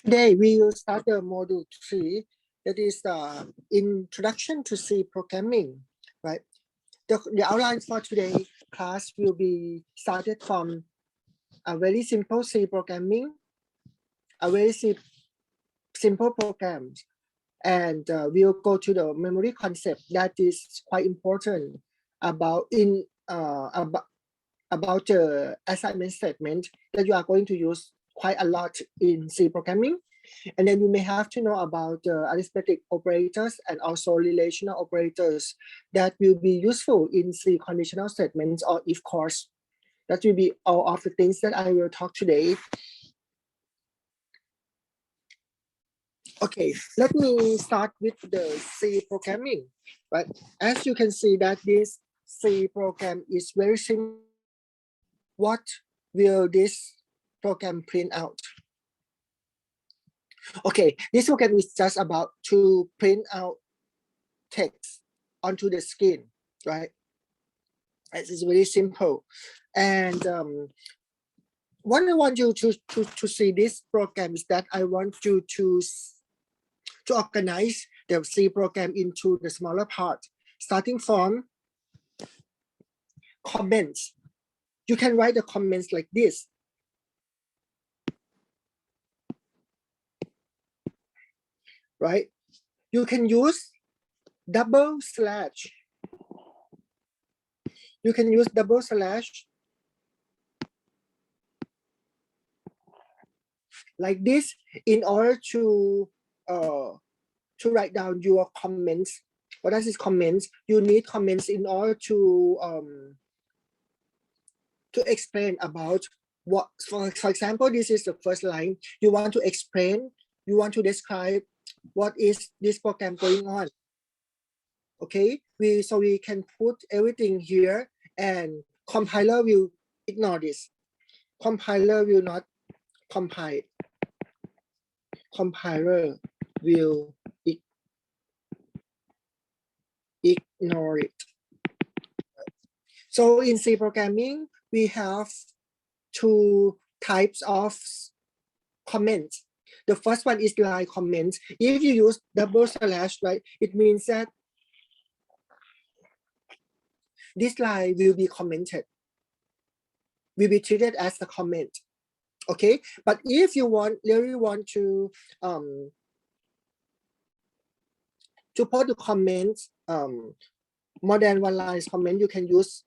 Today we will start the module 3, that is the introduction to C programming, right? The outline for today's class will be started from a very simple C programming, a very simple programs, and we'll go to the memory concept that is quite important about about the assignment statement that you are going to use quite a lot in C programming. And then you may have to know about arithmetic operators and also relational operators that will be useful in C conditional statements or if course. That will be all of the things that I will talk today. Okay, let me start with the C programming. Right, as you can see that this C program is very simple. What will this program print out? Okay, this program is just about to print out text onto the screen, right? It's very simple. And what I want you to see this program is that I want you to organize the C program into the smaller part, starting from comments. You can write the comments like this. Right? You can use double slash. You can use double slash like this in order to write down your comments. What is comments? You need comments in order to explain about what, for example, this is the first line. You want to explain, you want to describe what is this program going on. Okay, so we can put everything here and compiler will ignore this. Compiler will not compile. Compiler will ignore it. So in C programming, we have two types of comments. The first one is line comments. If you use double slash, right, it means that this line will be commented, will be treated as a comment. Okay, but if you really want to put the comments more than one line comment, you can use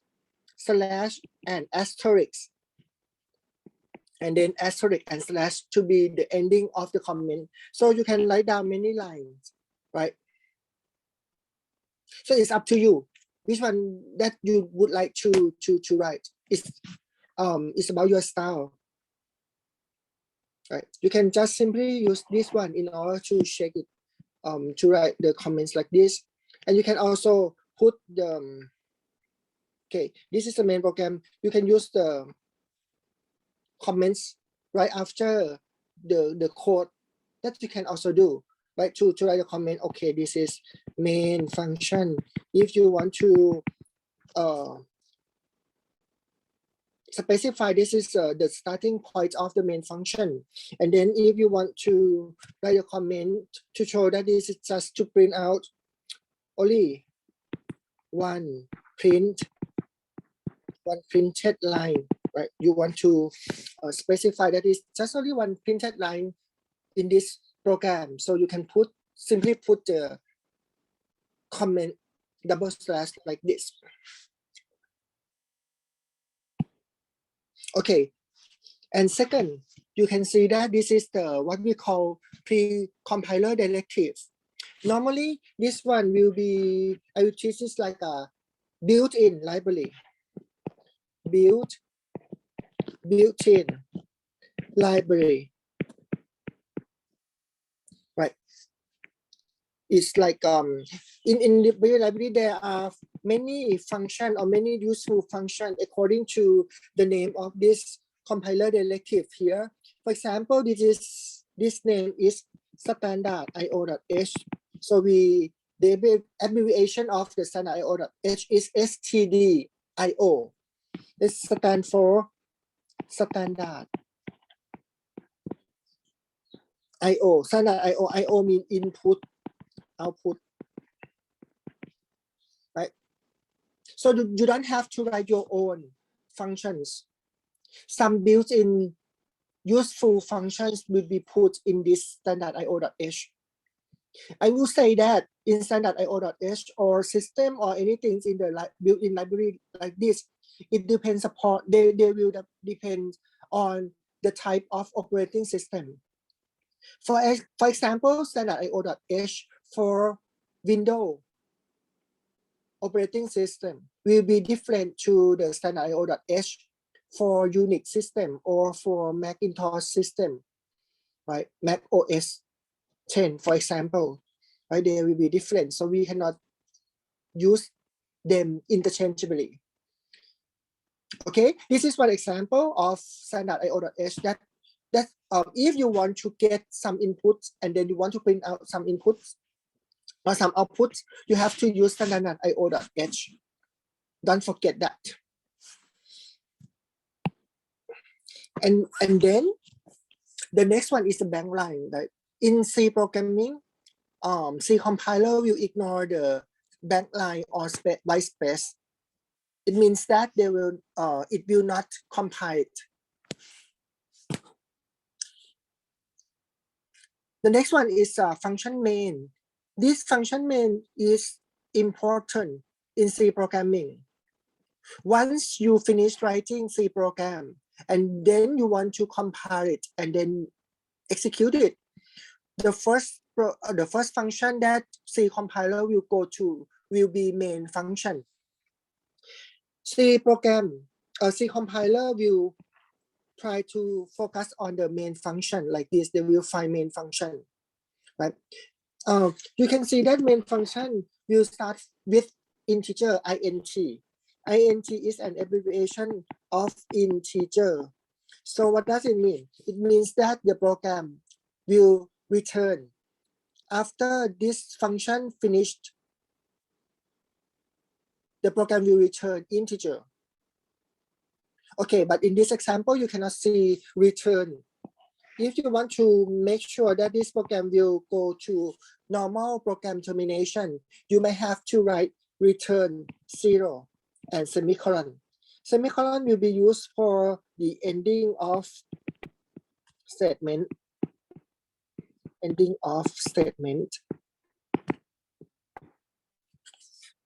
slash and asterisk, and then asterisk and slash to be the ending of the comment. So you can write down many lines, right? So it's up to you which one that you would like to write. It's about your style, right? You can just simply use this one in order to check it, to write the comments like this, and you can also put the okay, this is the main program. You can use the comments right after the code. That you can also do, right? To write a comment. Okay, this is main function. If you want to specify this is the starting point of the main function, and then if you want to write a comment to show that this is just to print out only one printed line, right? You want to specify that is just only one printed line in this program, so you can simply put the comment double slash like this. Okay, and second, you can see that this is the what we call pre-compiler directive. Normally, this one will be, I will treat this like a built-in library. Built-in library, right? It's like in the library there are many functions or many useful functions according to the name of this compiler directive here. For example, this name is standard.io.h. So the abbreviation of the standard.io.h is stdio. It stands for standard. I/O, standard I/O. I/O mean input, output, right? So you don't have to write your own functions. Some built-in useful functions will be put in this standard IO.h. I will say that in standard IO.h or system or anything in the built-in library like this, it depends upon, they will depend on the type of operating system. For example, standard IO.h for Windows operating system will be different to the standard IO.h for Unix system or for Macintosh system, right? Mac OS 10, for example, right? They will be different, so we cannot use them interchangeably. Okay, this is one example of standard IO.h that if you want to get some inputs and then you want to print out some inputs or some outputs, you have to use standard IO.h. Don't forget that. And then the next one is the bank line. Right? In C programming, C compiler will ignore the bank line or white space. It means that it will not compile it. The next one is function main. This function main is important in C programming. Once you finish writing C program and then you want to compile it and then execute it, the first function that C compiler will go to will be main function. C compiler will try to focus on the main function like this. They will find main function, right? You can see that main function will start with integer int. Int is an abbreviation of integer. So what does it mean? It means that the program will return after this function finished. The program will return integer. Okay, but in this example, you cannot see return. If you want to make sure that this program will go to normal program termination, you may have to write return 0 and semicolon. Semicolon will be used for the ending of statement. Ending of statement.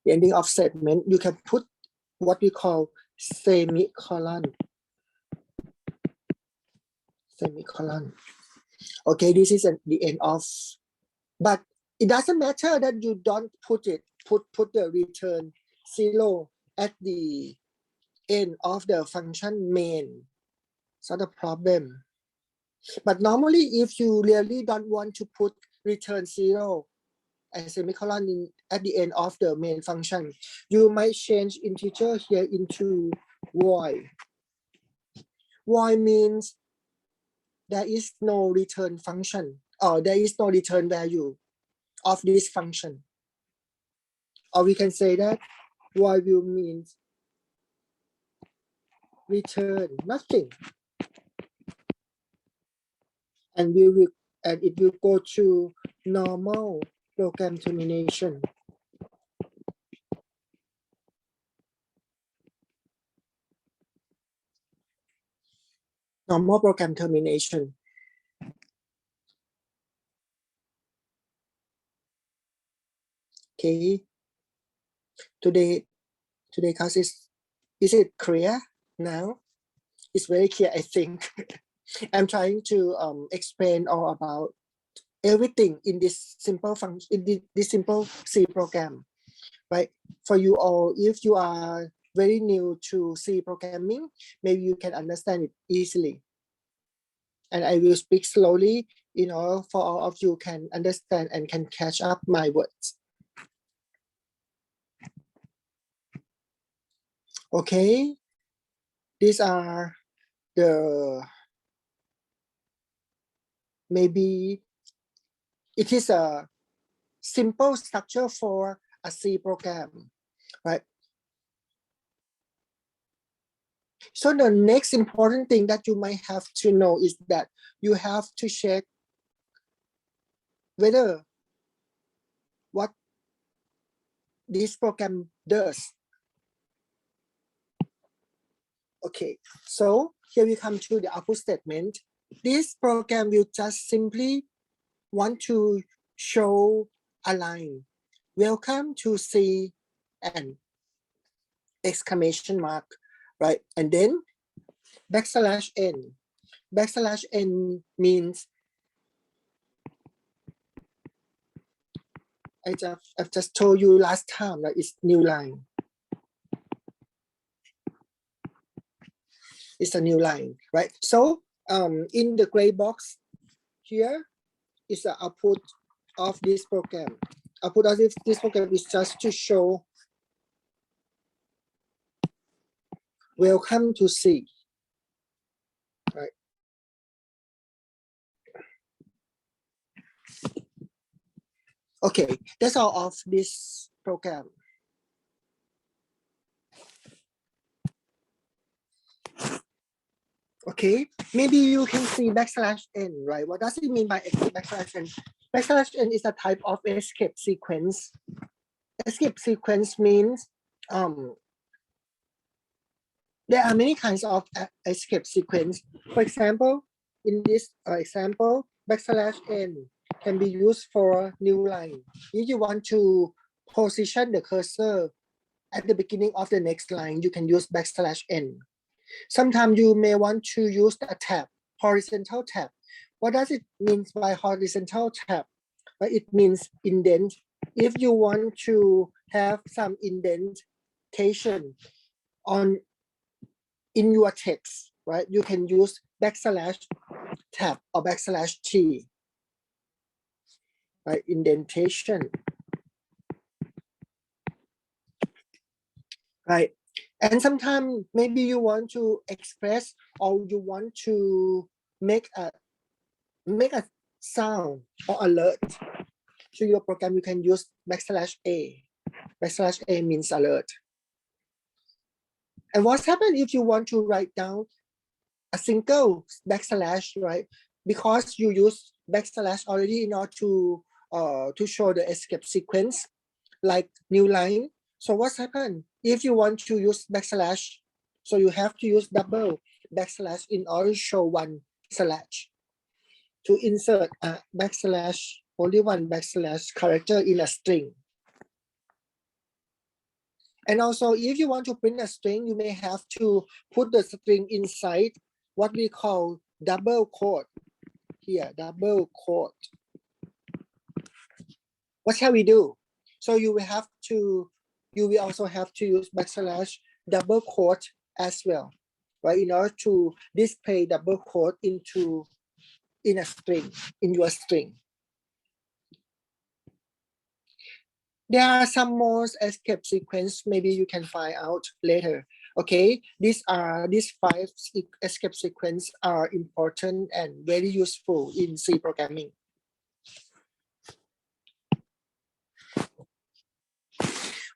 The ending of statement, you can put what we call semicolon. Semicolon. Okay, this is the end of, but it doesn't matter that you don't put the return 0 at the end of the function main. It's not a problem. But normally, if you really don't want to put return 0 and semicolon at the end of the main function, you might change integer here into void. Void means there is no return function, or there is no return value of this function. Or we can say that void will mean return nothing. And it will go to normal program termination. Normal program termination. Okay. Today class is it clear now? It's very clear, I think. I'm trying to explain all about everything in this simple function, in this simple C program, right? For you all, if you are very new to C programming, maybe you can understand it easily. And I will speak slowly, for all of you can understand and can catch up my words. Okay, these are the, maybe it is a simple structure for a C program, right? So the next important thing that you might have to know is that you have to check whether what this program does. Okay, so here we come to the output statement. This program will just simply want to show a line. Welcome to C and exclamation mark, right? And then backslash n. Backslash n means I've just told you last time that it's new line. It's a new line, right? So in the gray box here is the output of this program. Output of this program is just to show welcome to C, right? Okay, that's all of this program. Okay, maybe you can see backslash n, right? What does it mean by backslash n? Backslash n is a type of escape sequence. Escape sequence means there are many kinds of escape sequence. For example, in this example, backslash n can be used for new line. If you want to position the cursor at the beginning of the next line, you can use backslash n. Sometimes you may want to use a tab, horizontal tab. What does it mean by horizontal tab? It means indent. If you want to have some indentation in your text, right? You can use backslash tab or backslash t, right? Indentation, right? And sometimes maybe you want to express or you want to make a sound or alert to your program. You can use backslash a. Backslash a means alert. And what's happened if you want to write down a single backslash, right? Because you use backslash already in order to show the escape sequence, like new line. So what's happened if you want to use backslash? So you have to use double backslash in order to show one slash. To insert a backslash, only one backslash character in a string. And also, if you want to print a string, you may have to put the string inside what we call double quote. Here, double quote. What shall we do? So you will also have to use backslash double quote as well, right? In order to display double quote in a string, in your string. There are some more escape sequence. Maybe you can find out later. Okay, these 5 escape sequence are important and very useful in C programming.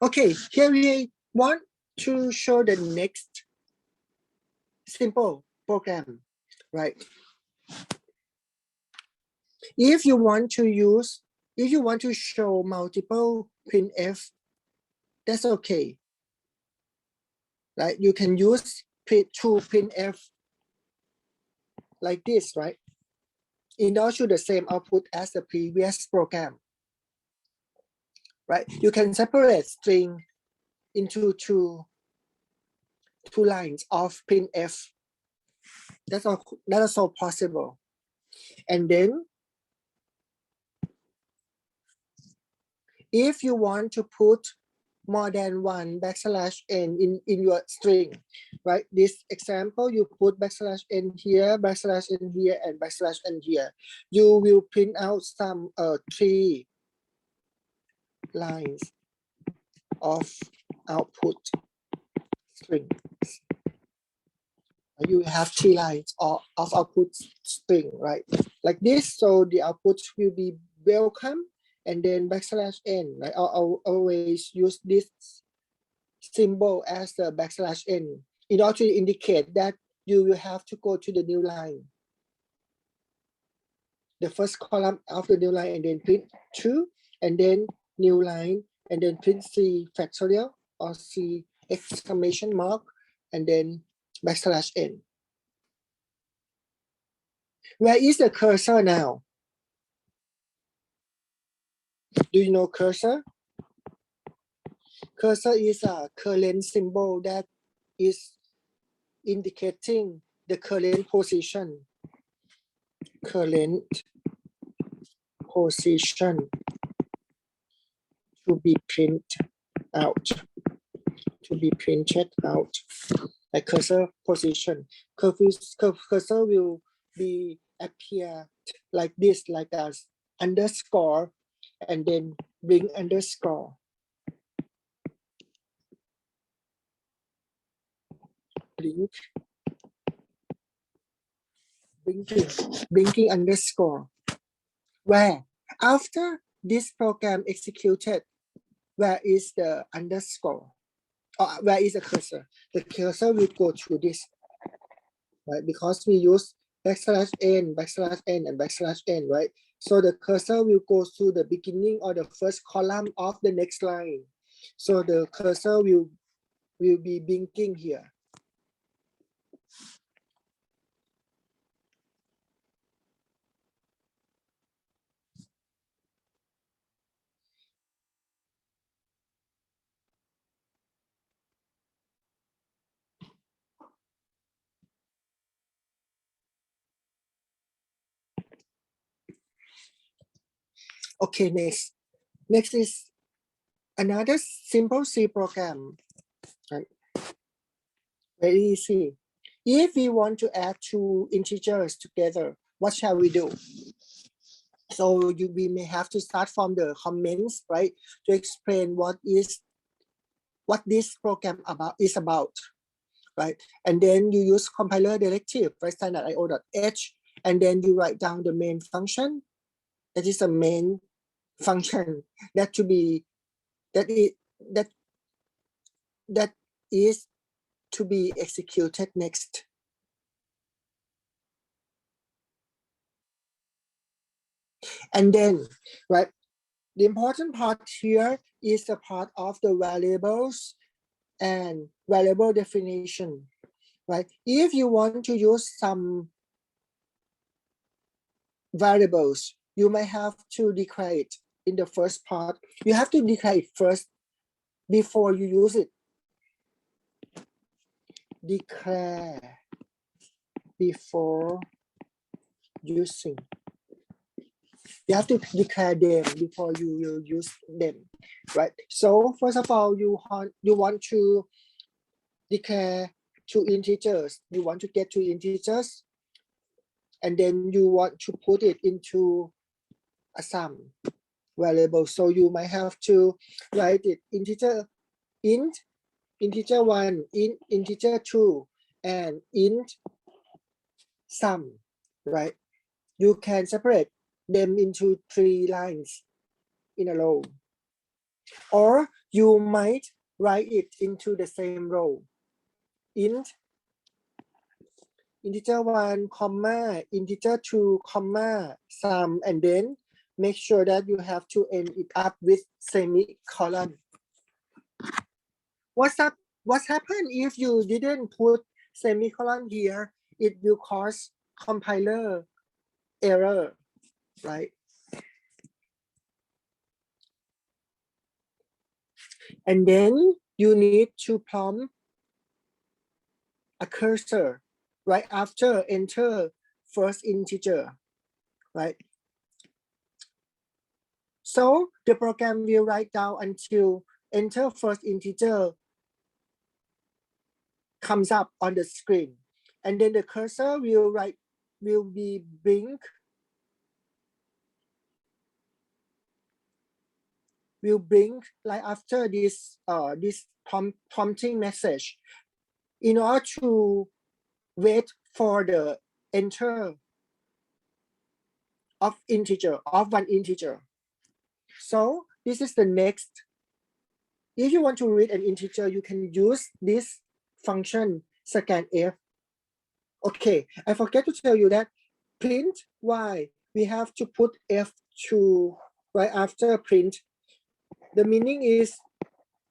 Okay, here we want to show the next simple program, right? If you want to show multiple printf, that's okay. Right? You can use two printf like this, right? In order to show the same output as the previous program. Right? You can separate string into two lines of printf. That's also possible. And then if you want to put more than one backslash n in your string, right? This example, you put backslash n here, backslash n here, and backslash n here. You will print out some 3 lines of output string. You have 3 lines of output string, right? Like this, so the output will be welcome, and then backslash n, right? I'll always use this symbol as the backslash n in order to indicate that you will have to go to the new line. the first column of the new line and then print 2 and then new line and then print C factorial or C exclamation mark and then backslash n. Where is the cursor now? Do you know cursor? Cursor is a current symbol that is indicating the current position. Current position to be printed out. To be printed out. Like cursor position. Cursor will be appear like this, like as underscore, and then bring underscore. Blinking underscore. Where after this program executed, where is the underscore? Or where is the cursor? The cursor will go through this, right? Because we use backslash n, and backslash n, right? So the cursor will go to the beginning or the first column of the next line. So the cursor will be blinking here. Okay, next is another simple C program. Right? Very easy. If we want to add two integers together, what shall we do? So we may have to start from the comments, right, to explain what this program is about, right? And then you use compiler directive, right, standard io.h, and then you write down the main function. That is a main function that is to be executed next. And then, right, the important part here is the part of the variables and variable definition, right? If you want to use some variables, you may have to declare it in the first part. You have to declare it first before you use it. Declare before using. You have to declare them before you will use them, right? So first of all, you want to declare two integers. You want to get two integers, and then you want to put it into a sum variable. So you might have to write it integer int, integer 1, int, integer 2, and int sum, right? You can separate them into 3 lines in a row. Or you might write it into the same row. Int, integer 1, comma, integer 2, comma, sum, and then make sure that you have to end it up with semicolon. What's happened if you didn't put semicolon here? It will cause compiler error, right? And then you need to prompt a cursor right after enter first integer, right? So the program will write down until enter first integer comes up on the screen, and then the cursor will be blink like after this prompting message in order to wait for the enter of one integer. So this is the next. If you want to read an integer, you can use this function scanf. Okay, I forget to tell you that print y we have to put F2 right after print. The meaning is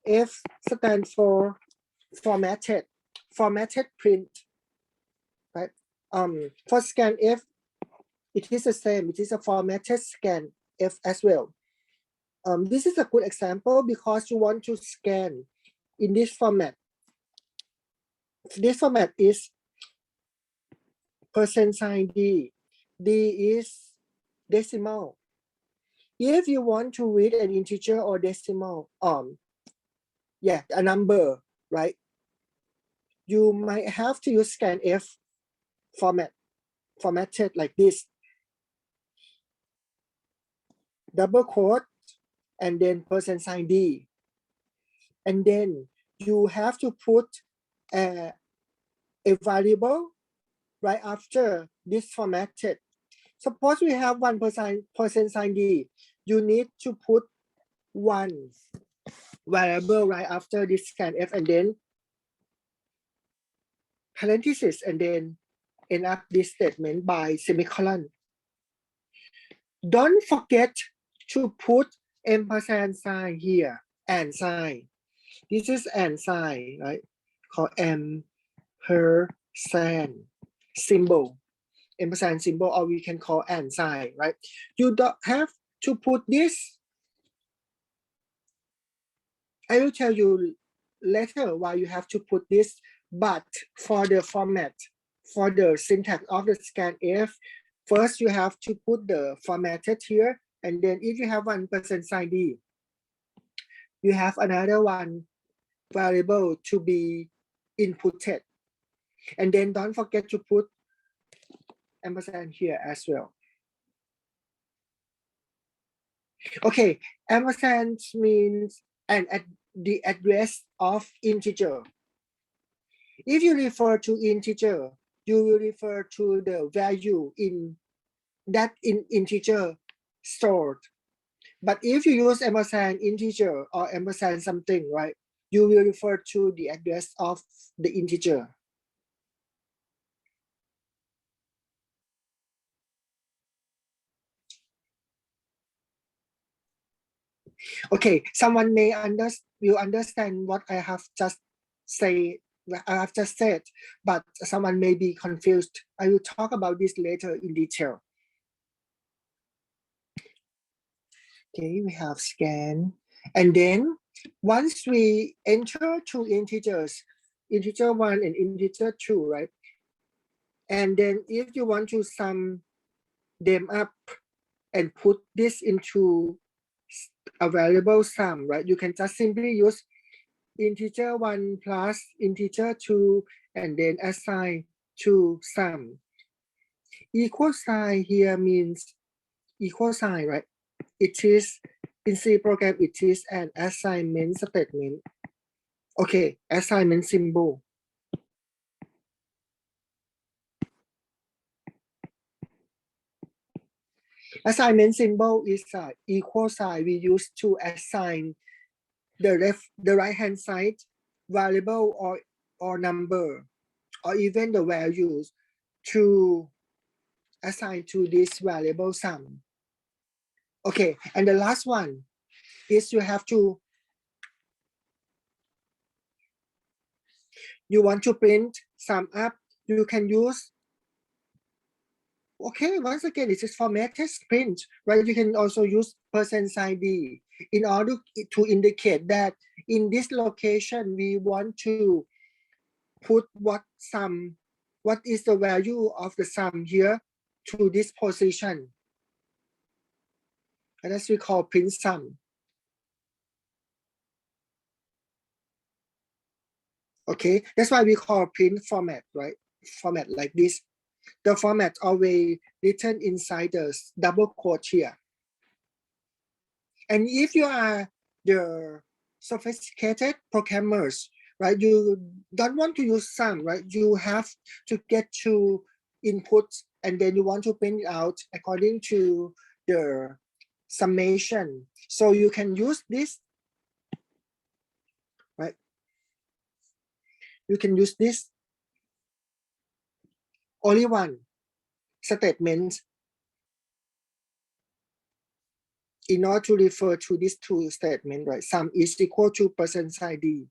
F stands for formatted print, right? For scan F, it is the same. It is a formatted scan F as well. This is a good example because you want to scan in this format. This format is %sign D. D is decimal. If you want to read an integer or decimal, a number, right? You might have to use scanf formatted like this. Double quote and then %sign D. And then you have to put a variable right after this formatted. Suppose we have 1% D. You need to put one variable right after this scanf and then parenthesis and then end up this statement by semicolon. Don't forget to put ampersand sign here and sign. This is and sign, right? Called ampersand symbol. Ampersand symbol, or we can call and sign, right? You don't have to put this. I will tell you later why you have to put this, but for the format, for the syntax of the scanf, first you have to put the formatted here, and then if you have 1% D, you have another one variable to be inputted. And then don't forget to put ampersand here as well. Okay, ampersand means and at the address of integer. If you refer to integer, you will refer to the value in that integer stored. But if you use ampersand integer or ampersand something, right, you will refer to the address of the integer. Okay, someone may understand what I have just said, but someone may be confused. I will talk about this later in detail. Okay, we have scan. And then once we enter two integers, integer 1 and integer 2, right? And then if you want to sum them up and put this into a variable sum, right? You can just simply use integer 1 plus integer 2 and then assign to sum. Equal sign here means equal sign, right? It is in C program, it is an assignment statement. Okay, assignment symbol. Assignment symbol is equal sign we use to assign the right hand side variable or number or even the values to assign to this variable sum. Okay, and the last one is you want to print sum up, you can use, okay, once again, this is formatted print, right? You can also use %sign D in order to indicate that in this location, we want to put what is the value of the sum here to this position. And that's we call print sum. Okay, that's why we call print format, right? Format like this. The format always written inside the double quote here. And if you are the sophisticated programmers, right, you don't want to use sum, right? You have to get to inputs and then you want to print it out according to the summation. So you can use this, right? You can use this only one statement in order to refer to this two statement, right? Sum is equal to percent sign D.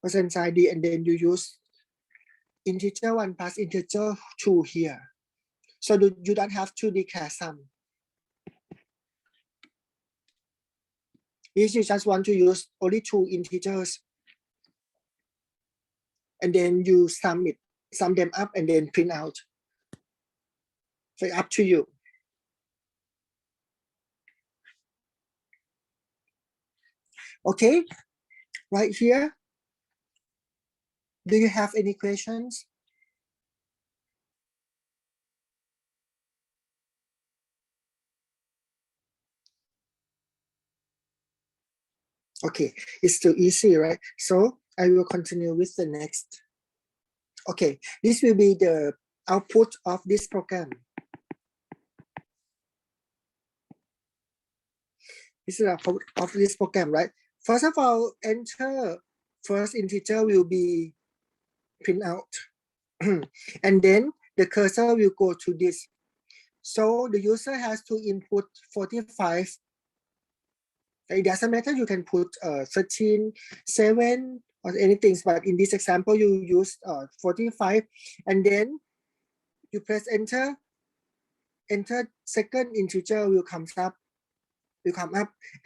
Percent sign D, and then you use integer 1 plus integer 2 here. So you don't have to declare sum. If you just want to use only 2 integers, and then you sum them up and then print out. So up to you. Okay, right here. Do you have any questions? Okay, it's too easy, right? So I will continue with the next. Okay, this will be the output of this program. This is the output of this program, right? First of all, enter first integer will be print out. And then the cursor will go to this. So the user has to input 45. It doesn't matter, you can put 13, 7 or anything, but in this example you use 45, and then you press enter. Enter second integer will come up,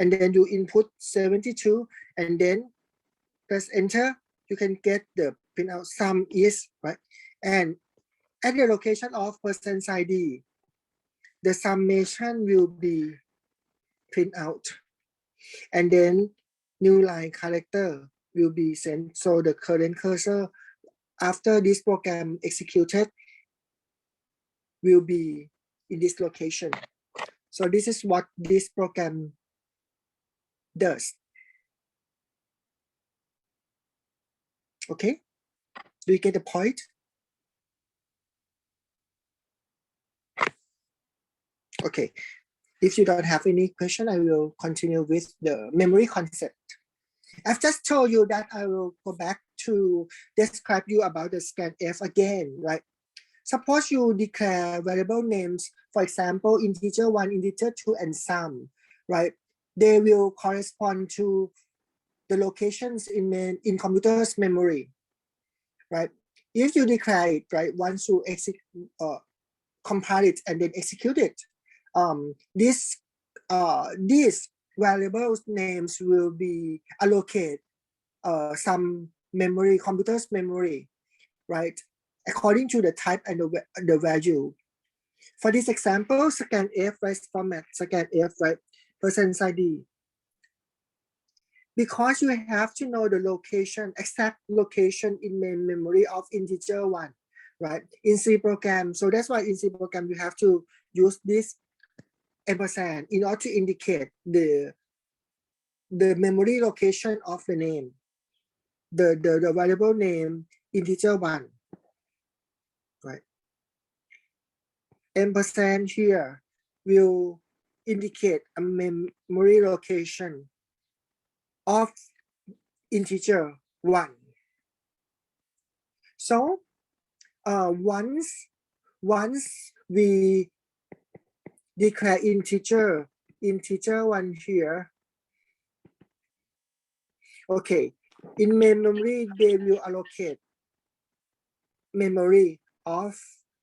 and then you input 72, and then press enter. You can get the printout sum is, right? And at the location of percent sign D, the summation will be print out, and then new line character will be sent. So the current cursor after this program executed will be in this location. So this is what this program does. Okay, do you get the point? Okay, if you don't have any question, I will continue with the memory concept. I've just told you that I will go back to describe you about the scanf again, right? Suppose you declare variable names, for example, integer 1, integer 2, and sum, right? They will correspond to the locations in computer's memory, right? If you declare it, right, once you compile it and then execute it, these variables names will be allocated some memory, computer's memory, right, according to the type and the value. For this example, scanf, right, format scanf, right, percent sign D. Because you have to know the location, exact location in main memory of integer 1, right, in C program. So that's why in C program you have to use this ampersand in order to indicate the memory location of the name, the variable name integer 1, right? Ampersand here will indicate a memory location of integer 1. So once we declare integer 1 here, okay, in main memory they will allocate memory of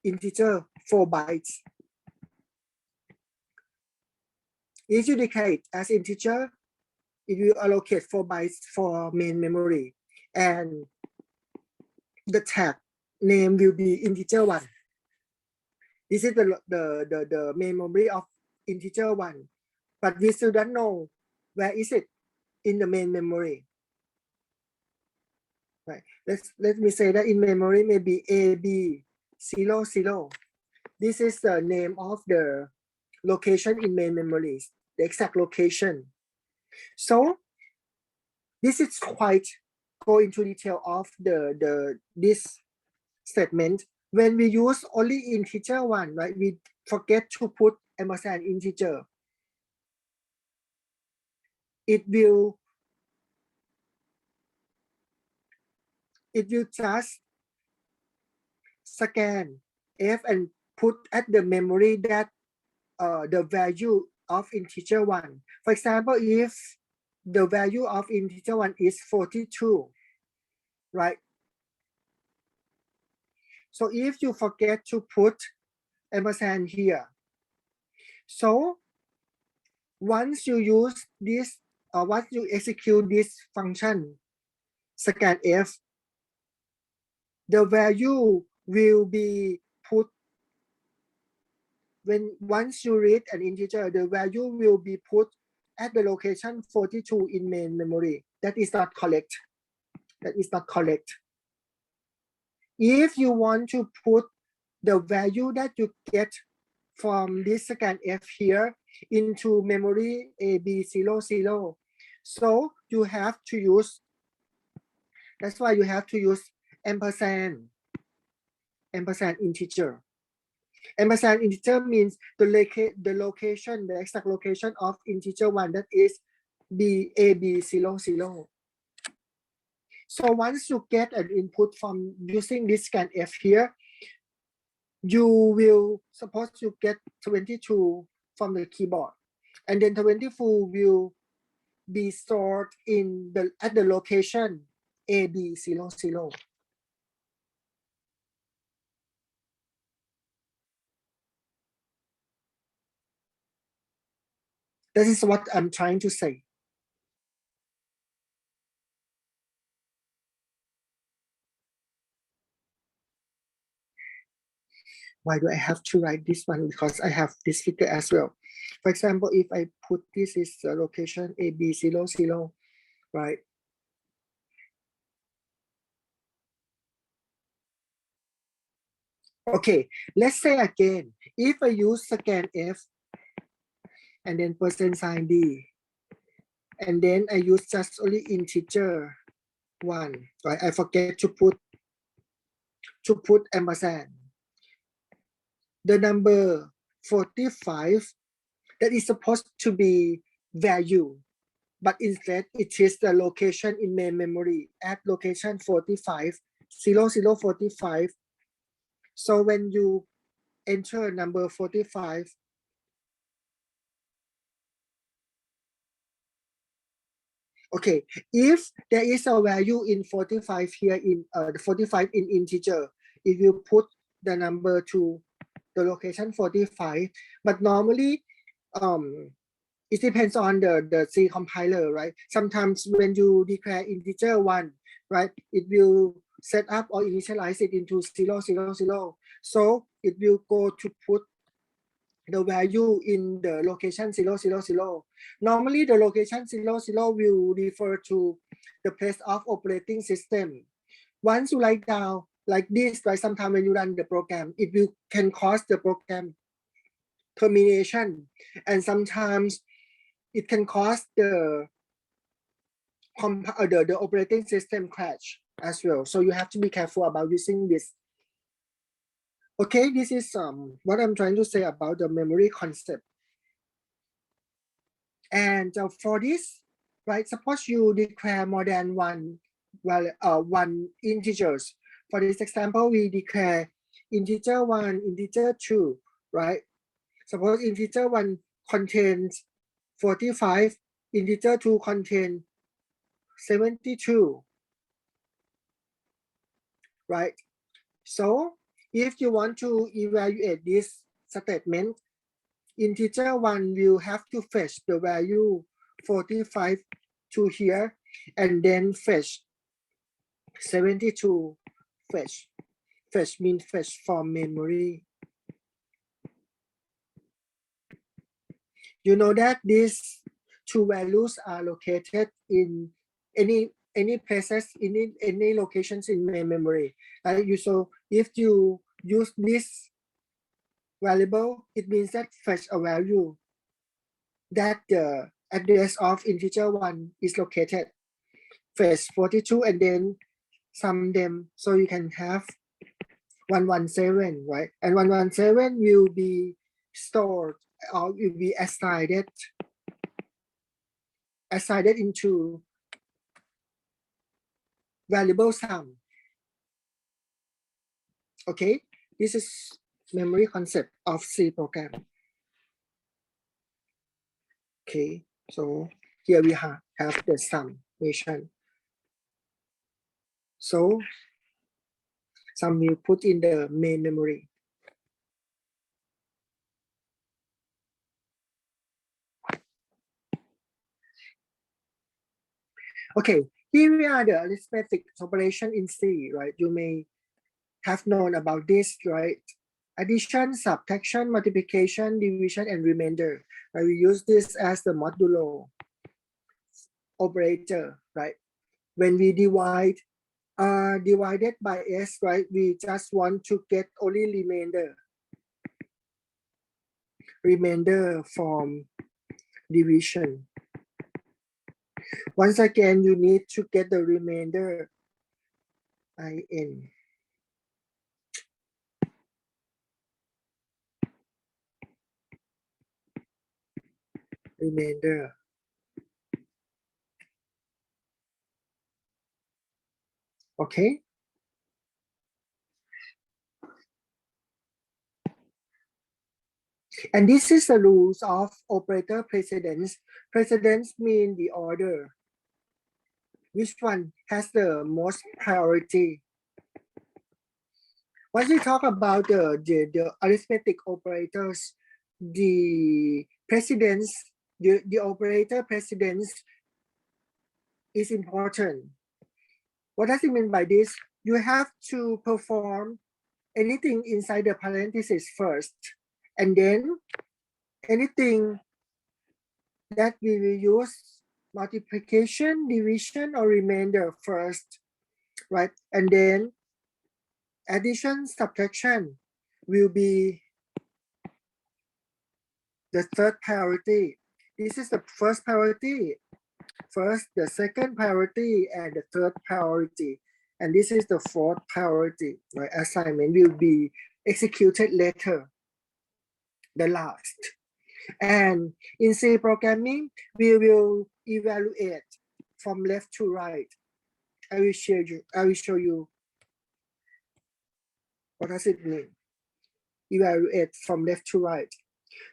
integer 4 bytes. If you declare it as integer, it will allocate 4 bytes for main memory, and the tag name will be integer 1. This is the main memory of integer 1, but we still don't know where is it in the main memory. Right. Let me say that in memory maybe AB00. This is the name of the location in main memories, the exact location. So this is quite go into detail of this statement. When we use only integer 1, right, we forget to put ampersand integer. It will just scan F and put at the memory that the value of integer 1. For example, if the value of integer 1 is 42, right? So if you forget to put ampersand here, so once you use this, once you execute this function, scan F, the value will be put once you read an integer, the value will be put at the location 42 in main memory. That is not correct. That is not correct. If you want to put the value that you get from this scan F here into memory AB00, so you have to use, that's why you have to use ampersand integer. Ampersand integer means the location, the exact location of integer 1, that is AB00. So once you get an input from using this scan F here, you will, suppose you get 22 from the keyboard, and then 24 will be stored in the at the location AB00. This is what I'm trying to say. Why do I have to write this one? Because I have this figure as well. For example, if I put this is the location AB00, right? Okay, let's say again, if I use scan F and then %sign D, and then I use just only integer 1, right? I forget to put ampersand. The number 45, that is supposed to be value, but instead it is the location in main memory at location 45, 0045. So when you enter number 45, okay, if there is a value in 45 here in the 45 in integer, if you put the number to the location 45, but normally it depends on the C compiler, right? Sometimes when you declare integer 1, right, it will set up or initialize it into 000. So it will go to put the value in the location 000. Normally, the location 00 will refer to the place of operating system. Once you write down like this, right, sometimes when you run the program, it can cause the program termination, and sometimes it can cause the operating system crash as well. So you have to be careful about using this. Okay, this is what I'm trying to say about the memory concept. And for this, right, suppose you declare more than one integers. For this example, we declare integer 1, integer 2, right? Suppose integer 1 contains 45, integer 2 contains 72, right? So if you want to evaluate this statement, integer 1 will have to fetch the value 45 to here, and then fetch 72. Fetch means fetch from memory. You know that these two values are located in any places, in any locations in main memory. Right? So if you use this variable, it means that fetch a value that the address of integer 1 is located. Fetch 42 and then sum them, so you can have 117, right? And 117 will be stored or will be assigned into variable sum. Okay, this is memory concept of C program. Okay, so here we have the summation. So some will put in the main memory. Okay, here we are the arithmetic operation in C, right? You may have known about this, right? Addition, subtraction, multiplication, division, and remainder. We use this as the modulo operator, right? When we divide divided by s, right? We just want to get only remainder from division. Once again, you need to get the remainder in. Remainder. Okay. And this is the rules of operator precedence. Precedence means the order. Which one has the most priority? When we talk about the arithmetic operators, the precedence, the operator precedence is important. What does it mean by this? You have to perform anything inside the parenthesis first, and then anything that we will use multiplication, division, or remainder first, right? And then addition, subtraction will be the third priority. This is the first priority. First, the second priority, and the third priority. And this is the fourth priority. Right? Assignment will be executed later, the last. And in C programming, we will evaluate from left to right. I will show you what does it mean. Evaluate from left to right.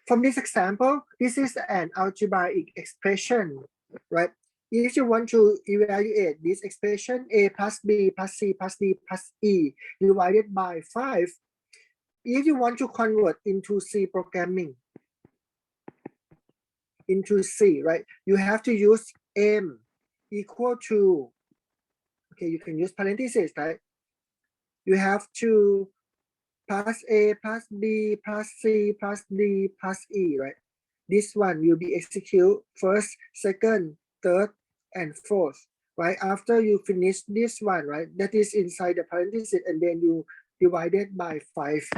From this example, this is an algebraic expression, right? If you want to evaluate this expression, a plus b plus c plus d plus e divided by 5, if you want to convert into C programming, into C, right? You have to use m equal to, okay, you can use parentheses, right? You have to plus a plus b plus c plus d plus e, right? This one will be executed first, second, third, and fourth, right? After you finish this one, right? That is inside the parenthesis, and then you divide it by 5.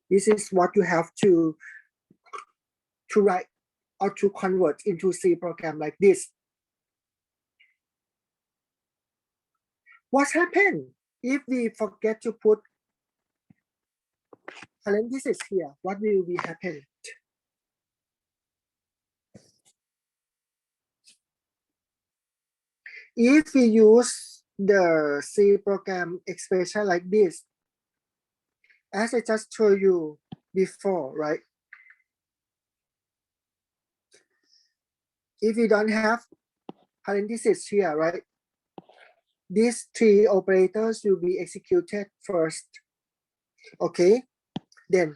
This is what you have to write or to convert into C program like this. What happened if we forget to put parentheses here? What will be happen? If we use the C program expression like this, as I just told you before, right? If you don't have parentheses here, right? These 3 operators will be executed first. Okay, then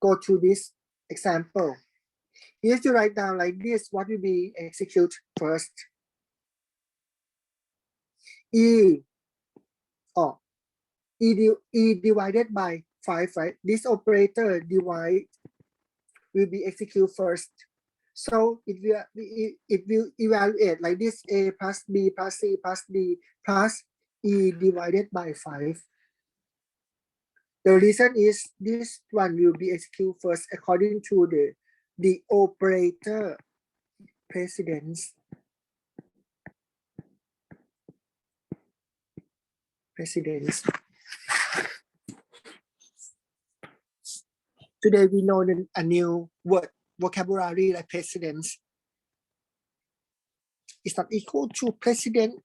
go to this example. If you write down like this, what will be executed first? E divided by 5, right? This operator divide will be executed first. So it will evaluate like this: a plus b plus c plus d plus e divided by 5. The reason is this one will be executed first according to the operator precedence. Today we know a new word vocabulary like precedence. Is not equal to precedent.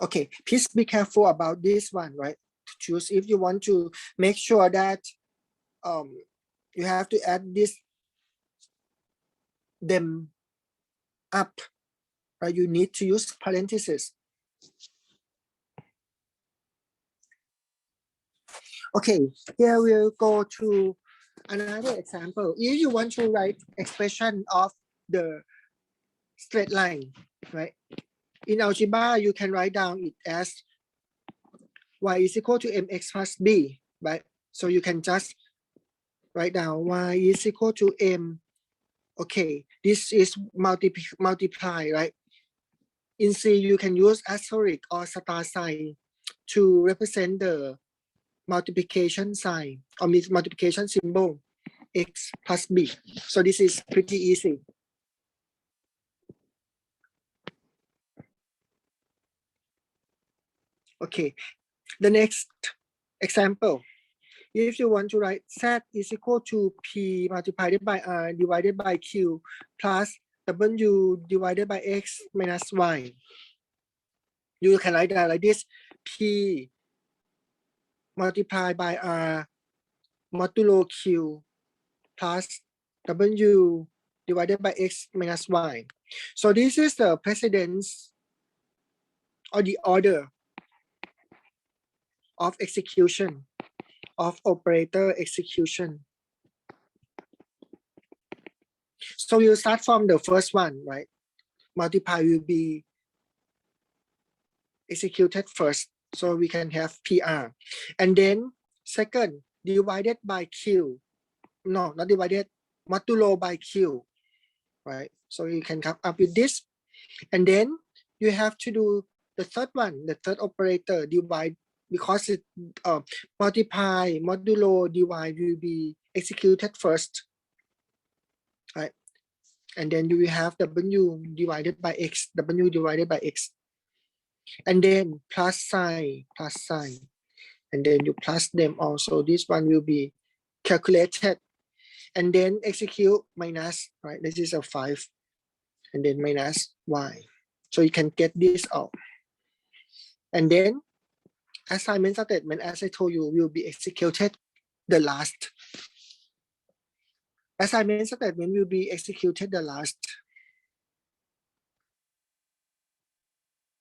Okay, please be careful about this one, right? To choose if you want to make sure that you have to add this them up, right? You need to use parentheses. Okay, here we'll go to another example. If you want to write expression of the straight line, right? In algebra, you can write down it as y is equal to mx plus b, right? So you can just write down y is equal to m. Okay, this is multiply, right? In C, you can use asterisk or star sign to represent the multiplication sign or multiplication symbol x plus b. So this is pretty easy. Okay, the next example. If you want to write z is equal to p multiplied by r divided by q plus w divided by x minus y, you can write that like this: p multiplied by r modulo q plus w divided by x minus y. So this is the precedence or the order of execution of operator execution. So you start from the first one, right? Multiply will be executed first, so we can have PR. And then second, divided by Q. No, not divided, modulo by Q, right? So you can come up with this. And then you have to do the third one, the third operator, divide, because it multiply, modulo, divide will be executed first, right? And then you will have W divided by X, W divided by X. And then plus sign, and then you plus them also. This one will be calculated, and then execute minus, right? This is a 5, and then minus y. So you can get this out. And then assignment statement, as I told you, will be executed the last. Assignment statement will be executed the last.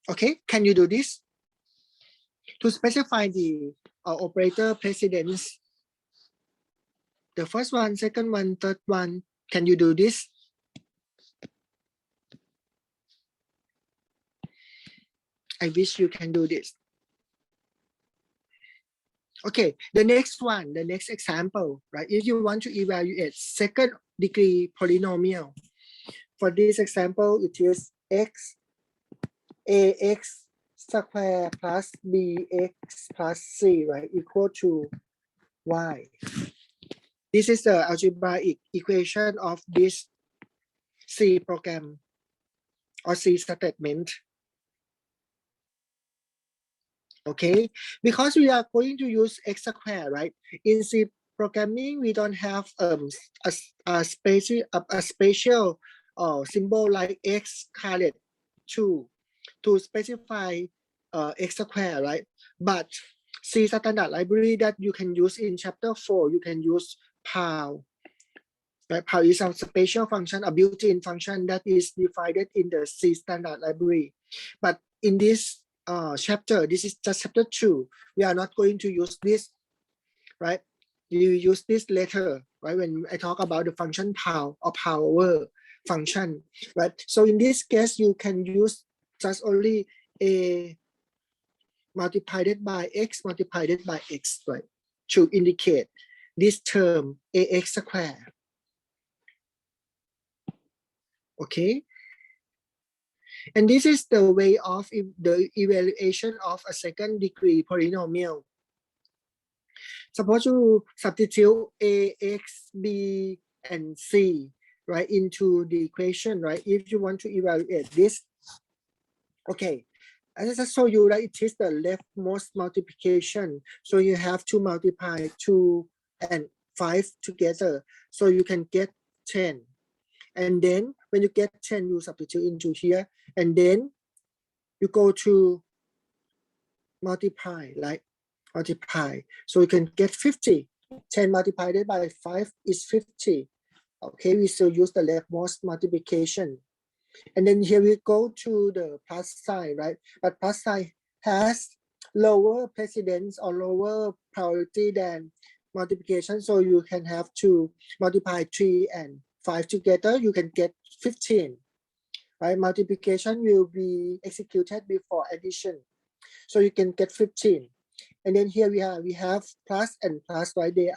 Okay, can you do this? To specify the operator precedence, the first one, second one, third one, can you do this? I wish you can do this. Okay, the next one, the next example, right? If you want to evaluate second degree polynomial, for this example, it is ax square plus bx plus c, right, equal to y. This is the algebraic equation of this C program or C statement. Okay, because we are going to use x square, right? In C programming, we don't have a special symbol like x caret 2 to specify x square, right? But C standard library that you can use in chapter 4, you can use POW. Right? POW is a special function, a built-in function that is divided in the C standard library. But in this chapter, this is just chapter 2. We are not going to use this, right? You use this later, right? When I talk about the function POW or power function, right? So in this case, you can use just only a multiplied by x multiplied by x, right? To indicate this term ax square. Okay. And this is the way of the evaluation of a second degree polynomial. Suppose you substitute a, x, b, and c, right, into the equation, right? If you want to evaluate this, okay, as I just showed you, right, it is the leftmost multiplication. So you have to multiply 2 and 5 together. So you can get 10. And then when you get 10, you substitute into here. And then you go to multiply, right? Multiply. So you can get 50. 10 multiplied by 5 is 50. Okay, we still use the leftmost multiplication. And then here we go to the plus sign, right? But plus sign has lower precedence or lower priority than multiplication. So you can have to multiply 3 and 5 together. You can get 15, right? Multiplication will be executed before addition. So you can get 15. And then here we have plus and plus, right? They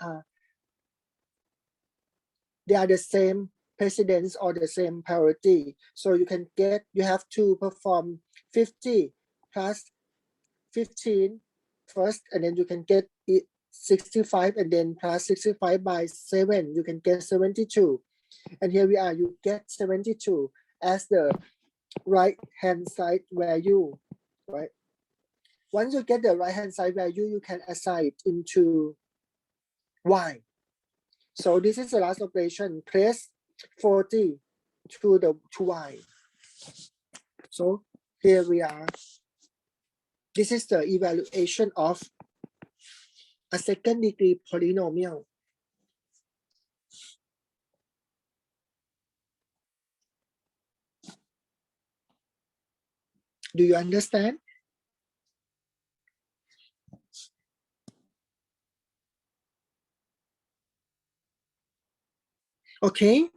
are the same precedence or the same priority. So you have to perform 50 plus 15 first, and then you can get it 65, and then plus 65 by 7, you can get 72. And here we are, you get 72 as the right hand side value, right? Once you get the right hand side value, you can assign it into y. So this is the last operation. Place 40 to y. So here we are. This is the evaluation of a second degree polynomial. Do you understand? Okay.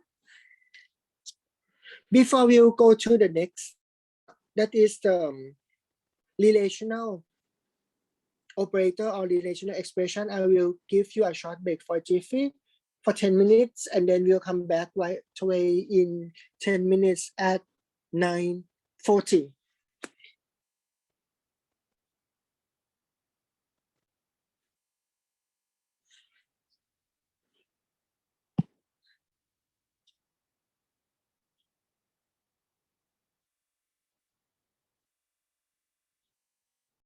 Before we go to the next, that is the relational operator or relational expression. I will give you a short break for Jiffy for 10 minutes, and then we'll come back right away in 10 minutes at 9:40.